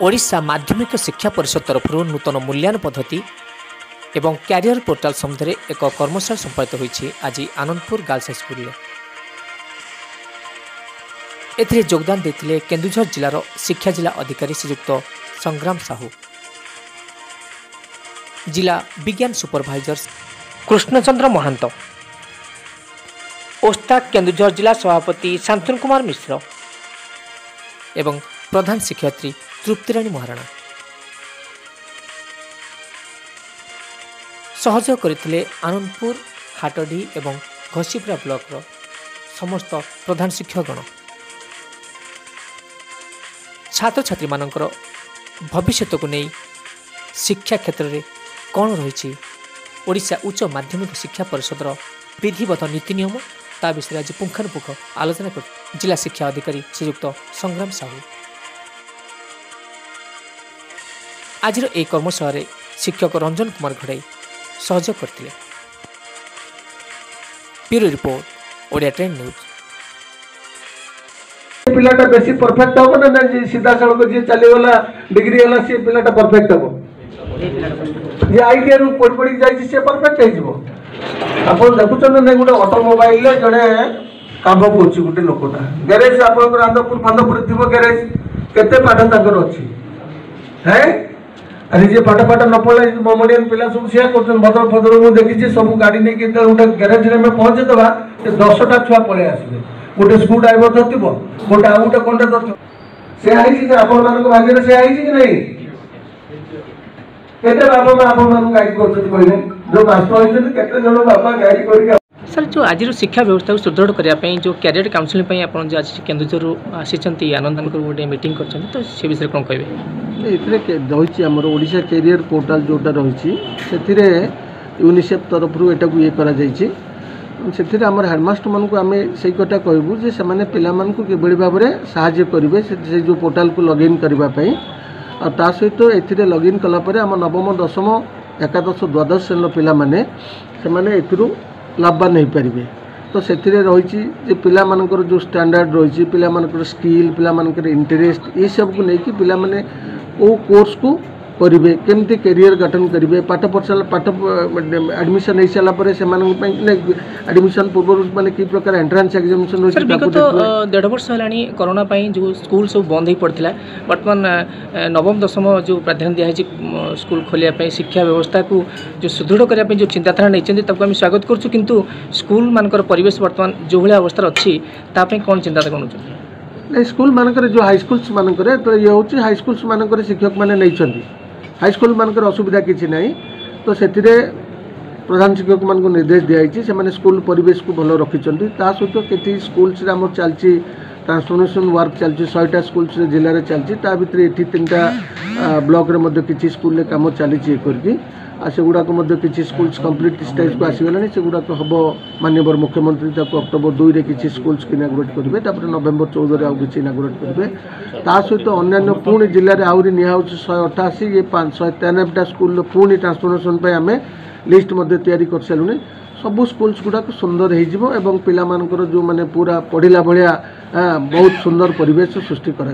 ओडिशा माध्यमिक शिक्षा परिषद तरफ नूतन मूल्यांकन पद्धति एवं क्यारियर पोर्टाल सम्बन्ध में एक कर्मशाला संपादित होती आज आनंदपुर गर्ल्स हाईस्कल। एथिरे योगदान देते केन्दुझर जिलार शिक्षा जिला अधिकारी श्रीयुक्त संग्राम साहू, जिला विज्ञान सुपरभाइजर कृष्णचंद्र महांत, ओस्ता केन्दुझर जिला सभापति शांतनु कुमार मिश्र एवं प्रधान शिक्षयित्री तृप्तिराणी महाराणा सहयोग करते आनंदपुर हाटडी एवं घसीपुरा ब्लॉक समस्त प्रधान शिक्षकगण। छात्र छात्री मानकर भविष्य को नहीं शिक्षा क्षेत्र में कौन रही ओडिशा उच्च माध्यमिक शिक्षा परिषद विधिवत नीति नियम ता विषय आज पुंखानुपुंख आलोचना कर जिला शिक्षा अधिकारी श्रीयुक्त संग्राम साहू आज एक कर्मशाला शिक्षक रंजन कुमार घड़ाई सहयोग करते। Bureau report Odia trend news. पिलाटा बेसी परफेक्ट हो ना सीधा सड़क जी चलीगला डिग्री है सी पिलाटा परफेक्ट हम जी आईटीआई रु पढ़ी पढ़ी जाइए सी परफेक्ट हो। आप देखुन ना गोटे ऑटोमोबाइल जड़े काम कर गोटे लोकटा ग्यारेज आप आंदपुर फांदपुर थी ग्यारेज केते पाठ तक अच्छी है अरे जे पाठ पाठ न पढ़े ममडियन पिला सब से भद्र भद्र मुझे देखी सब गाड़ी नहीं गोटे ग्यारेज में पहुंचेदेवा 10टा छुआ पलि आसवे गोटे स्क्रू ड्राइवर धरती गोटे आउ गोटे कंडक्टर से भाग्य से कि नहीं केते बापा माँ आप गाइड कर जो मास्टर होते केते जन बापा गाइड कर सर जो आज शिक्षा व्यवस्था को सुदृढ़ करने जो कैरियर काउंसलिंग आप आज केन्दुझर आसी आनंद गोटे मीटिंग कर तो से विषय कौन कहे ये रही आमर ओडिशा कैरियर पोर्टाल जोटा रही से यूनिसेफ तरफ ये करा आमर हेडमास्टर मान को आम से कथा कहूँ जे से किभली भाव में साहाय्य करेंगे से जो पोर्टाल को लॉगिन करने और सहित ए लॉगिन कलापर आम नवम दशम एकादश द्वादश श्रेणी पिला माने से लाभवान हो पारे। तो से रही पिला मानकर जो स्टैंडर्ड रही पिला मानकर स्किल पिला मानकर इंटरेस्ट ये सब को लेकिन पिला माने वो कोर्स को करेंगे केमती कैरियर गठन करेंगे पाठ पढ़ पाठ एडमिशन हो सारापर से एडमिशन पूर्व मैंने कि प्रकार एंट्रांस एग्जामिनेशन विगत 1.5 वर्ष है कोरोना जो स्कूल सब बंद हो पड़ता बर्तमान नवम दशम जो प्राधान्य दिखाई स्कूल खोलिया शिक्षा व्यवस्था को जो सुदृढ़ करने जो चिंताधारा नहीं आम स्वागत करूँ किंतु स्कूल मानकर परिवेश बर्तमान जो भाया अवस्था अच्छी ताप कौन चिंता करूँ स्कूल मानकर जो हाईस्कूल्स मानकर तो ये हूँ हाईस्कूल्स मानकर शिक्षक मैंने नहीं हाईस्कूल मानकर असुविधा किसी ना तो से प्रधान शिक्षक मान को निर्देश दिखाई से स्कूल परिवेश को भल रखिंट सहित कि स्कूल्स चलती ट्रांसफॉर्मेशन वर्क चलती 100टा स्कूल्स जिले में चलती भितर ये 3टा ब्लॉक किसी स्कूल कम चली करके से गुड़ाक किसी स्कूल्स कंप्लीट स्टेज को आसीगला से गुड़ाक हम माननीय मुख्यमंत्री अक्टोबर 2 किसी स्कूल्स की इनागुरेट करेंगे नवेम्बर 14 आउ कि इनागुरेट करेंगे सहित अन्य पुणी जिले में आहरी निहा 188 ये 193टा स्कूल पुणी ट्रांसफॉर्मेशन आम लिस्ट तैयारी कर सारूँ सबू स्कूल्स गुड़ाक सुंदर हो पिला मानकर जो माने पूरा पढ़ला भाया बहुत सुंदर परिवेश सृष्टि करा।